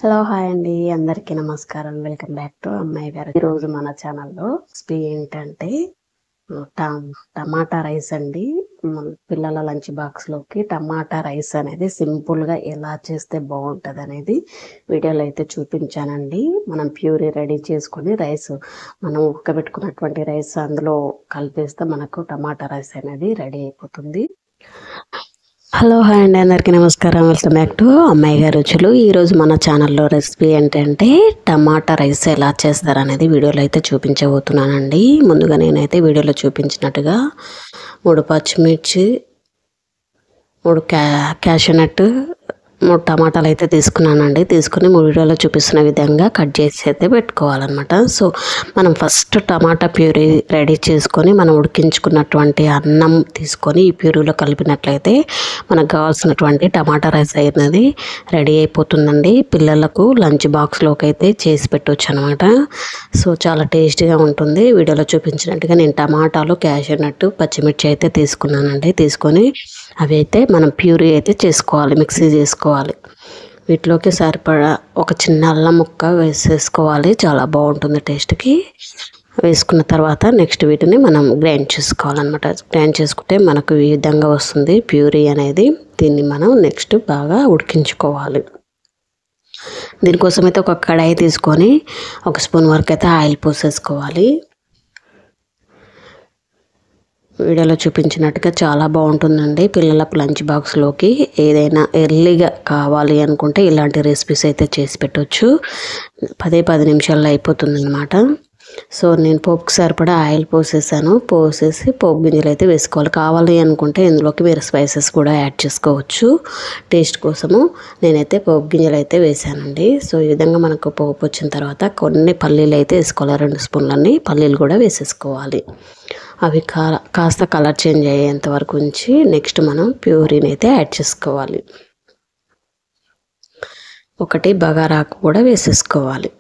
Hello hi అండి, అందరికీ నమస్కారం. వెల్కమ్ బ్యాక్ టు అమ్మాయి గారు. ఈరోజు మన ఛానల్లో రెసిపీ ఏంటంటే టమాటా రైస్ అండి. మన పిల్లల లంచ్ బాక్స్లోకి టమాటా రైస్ అనేది సింపుల్గా ఎలా చేస్తే బాగుంటుంది అనేది వీడియోలో అయితే చూపించానండి. మనం ప్యూరీ రెడీ చేసుకొని రైస్ మనం ఉడకబెట్టుకున్నటువంటి రైస్ అందులో కలిపేస్తే మనకు టమాటా రైస్ అనేది రెడీ అయిపోతుంది. హలో హాయ్ అండి, అందరికీ నమస్కారం. వెల్కమ్ బ్యాక్ టు అమ్మాయి గారి రుచులు. ఈరోజు మన ఛానల్లో రెసిపీ ఏంటంటే టమాటా రైస్ ఎలా చేస్తారనేది వీడియోలో అయితే చూపించబోతున్నానండి. ముందుగా నేనైతే వీడియోలో చూపించినట్టుగా 3 పచ్చిమిర్చి, 3 క్యాషనట్, 3 టమాటాలు అయితే తీసుకున్నానండి. తీసుకుని వీడియోలో చూపిస్తున్న విధంగా కట్ చేసి అయితే పెట్టుకోవాలన్నమాట. సో మనం ఫస్ట్ టమాటా ప్యూరీ రెడీ చేసుకొని మనం ఉడికించుకున్నటువంటి అన్నం తీసుకొని ఈ ప్యూరీలో కలిపినట్లయితే మనకు కావాల్సినటువంటి టమాటా రైస్ అనేది రెడీ అయిపోతుందండి. పిల్లలకు లంచ్ బాక్స్లోకి అయితే చేసి పెట్టవచ్చు అనమాట. సో చాలా టేస్టీగా ఉంటుంది. వీడియోలో చూపించినట్టుగా నేను టమాటాలు, క్యాషనట్, పచ్చిమిర్చి అయితే తీసుకున్నానండి. తీసుకొని అవి అయితే మనం ప్యూరీ అయితే చేసుకోవాలి, మిక్సీ చేసుకోవాలి. వీటిలోకి సరిపడా ఒక చిన్న అల్లం ముక్క వేసేసుకోవాలి, చాలా బాగుంటుంది టేస్ట్కి. వేసుకున్న తర్వాత నెక్స్ట్ వీటిని మనం గ్రైండ్ చేసుకోవాలన్నమాట. గ్రైండ్ చేసుకుంటే మనకు ఈ విధంగా వస్తుంది ప్యూరీ అనేది. దీన్ని మనం నెక్స్ట్ బాగా ఉడికించుకోవాలి. దీనికోసం అయితే ఒక కడాయి తీసుకొని 1 స్పూన్ వరకు అయితే ఆయిల్ పోసేసుకోవాలి. వీడియోలో చూపించినట్టుగా చాలా బాగుంటుందండి. పిల్లలకు లంచ్ బాక్స్లోకి ఏదైనా ఎర్లీగా కావాలి అనుకుంటే ఇలాంటి రెసిపీస్ అయితే చేసి పెట్టవచ్చు. 10 నిమిషాల్లో అయిపోతుంది అనమాట. సో నేను పోపుకి సరిపడా ఆయిల్ పోసేసాను. పోసేసి పోపు గింజలు అయితే వేసుకోవాలి. కావాలి అనుకుంటే ఇందులోకి మీరు స్పైసెస్ కూడా యాడ్ చేసుకోవచ్చు టేస్ట్ కోసము. నేనైతే పోపు గింజలు అయితే వేసానండి. సో ఈ విధంగా మనకు పోపు వచ్చిన తర్వాత కొన్ని పల్లీలు అయితే వేసుకోవాలి. 2 స్పూన్లన్నీ పల్లీలు కూడా వేసేసుకోవాలి. అవి కాస్త కలర్ చేంజ్ అయ్యేంత వరకు ఉంచి నెక్స్ట్ మనం ప్యూరీని అయితే యాడ్ చేసుకోవాలి. 1 బగారాకు కూడా వేసేసుకోవాలి.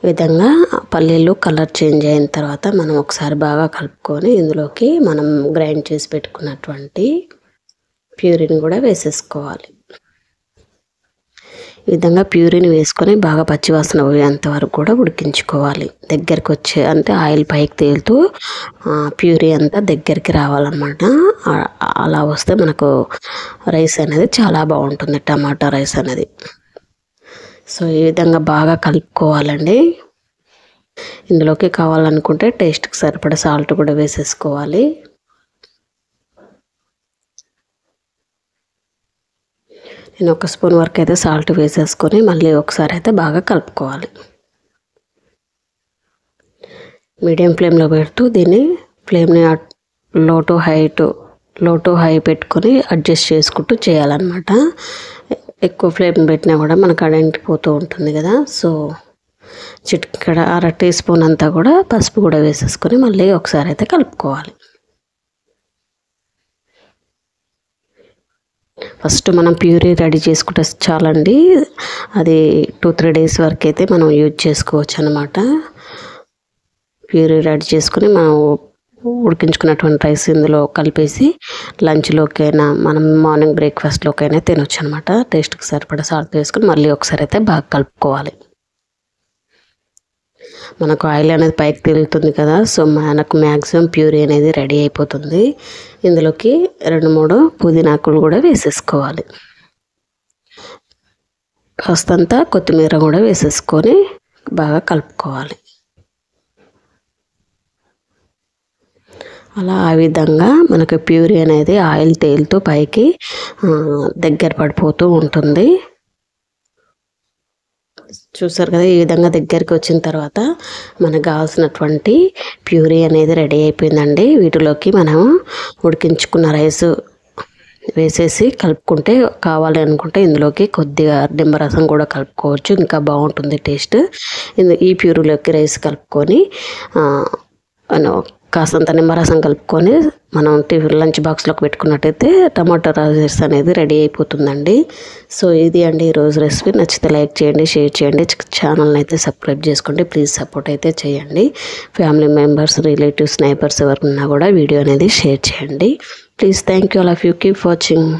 ఈ విధంగా పల్లీలు కలర్ చేంజ్ అయిన తర్వాత మనం ఒకసారి బాగా కలుపుకొని ఇందులోకి మనం గ్రైండ్ చేసి పెట్టుకున్నటువంటి ప్యూరీని కూడా వేసేసుకోవాలి. ఈ విధంగా ప్యూరీని వేసుకొని బాగా పచ్చివాసన పోయేంత వరకు కూడా ఉడికించుకోవాలి. దగ్గరికి వచ్చే అంటే ఆయిల్ పైకి తేలుతూ ప్యూరీ అంతా దగ్గరికి రావాలన్నమాట. అలా వస్తే మనకు రైస్ అనేది చాలా బాగుంటుంది, టమాటా రైస్ అనేది. సో ఈ విధంగా బాగా కలుపుకోవాలండి. ఇందులోకి కావాలనుకుంటే టేస్ట్కి సరిపడా సాల్ట్ కూడా వేసేసుకోవాలి. నేను 1 స్పూన్ వరకు అయితే సాల్ట్ వేసేసుకొని మళ్ళీ ఒకసారి అయితే బాగా కలుపుకోవాలి. మీడియం ఫ్లేమ్లో పెడుతూ దీన్ని ఫ్లేమ్ని లో టు హై పెట్టుకొని అడ్జస్ట్ చేసుకుంటూ చేయాలన్నమాట. ఎక్కువ ఫ్లేమ్ పెట్టినా కూడా మనకు అడంటిపోతూ ఉంటుంది కదా. సో చిటికెడ 1/2 టీ స్పూన్ అంతా కూడా పసుపు కూడా వేసేసుకొని మళ్ళీ ఒకసారి అయితే కలుపుకోవాలి. ఫస్ట్ మనం ప్యూరీ రెడీ చేసుకుంటే చాలండి. అది 2-3 డేస్ వరకు అయితే మనం యూజ్ చేసుకోవచ్చు అనమాట. ప్యూరీ రెడీ చేసుకుని మనం ఉడికించుకున్నటువంటి రైస్ ఇందులో కలిపేసి లంచ్లోకైనా మనం మార్నింగ్ బ్రేక్ఫాస్ట్లోకైనా తినొచ్చు అనమాట. టేస్ట్కి సరిపడా సాల్ట్ వేసుకొని మళ్ళీ ఒకసారి అయితే బాగా కలుపుకోవాలి. మనకు ఆయిల్ అనేది పైకి తేలుతుంది కదా. సో మనకు మ్యాక్సిమం ప్యూరీ అనేది రెడీ అయిపోతుంది. ఇందులోకి 2-3 పుదీనాకులు కూడా వేసేసుకోవాలి. కాస్తంత కొత్తిమీర కూడా వేసేసుకొని బాగా కలుపుకోవాలి. అలా ఆ విధంగా మనకు ప్యూరీ అనేది ఆయిల్ తేలుతూ పైకి దగ్గర పడిపోతూ ఉంటుంది. చూసారు కదా, ఈ విధంగా దగ్గరికి వచ్చిన తర్వాత మనకు కావాల్సినటువంటి ప్యూరీ అనేది రెడీ అయిపోయిందండి. వీటిలోకి మనం ఉడికించుకున్న రైస్ వేసేసి కలుపుకుంటే, కావాలి అనుకుంటే ఇందులోకి కొద్దిగా నిమ్మరసం కూడా కలుపుకోవచ్చు, ఇంకా బాగుంటుంది టేస్ట్. ఈ ప్యూరీలోకి రైస్ కలుపుకొని కాస్తంత నిమ్మరసం కలుపుకొని మనం లంచ్ బాక్స్లోకి పెట్టుకున్నట్టయితే టమాటా రైస్ అనేది రెడీ అయిపోతుందండి. సో ఇది అండి ఈరోజు రెసిపీ. నచ్చితే లైక్ చేయండి, షేర్ చేయండి, ఛానల్ని అయితే సబ్స్క్రైబ్ చేసుకోండి. ప్లీజ్ సపోర్ట్ అయితే చేయండి. ఫ్యామిలీ మెంబర్స్, రిలేటివ్స్, నైబర్స్ ఎవరున్నా కూడా వీడియో అనేది షేర్ చేయండి. Please thank you all of you. Keep watching.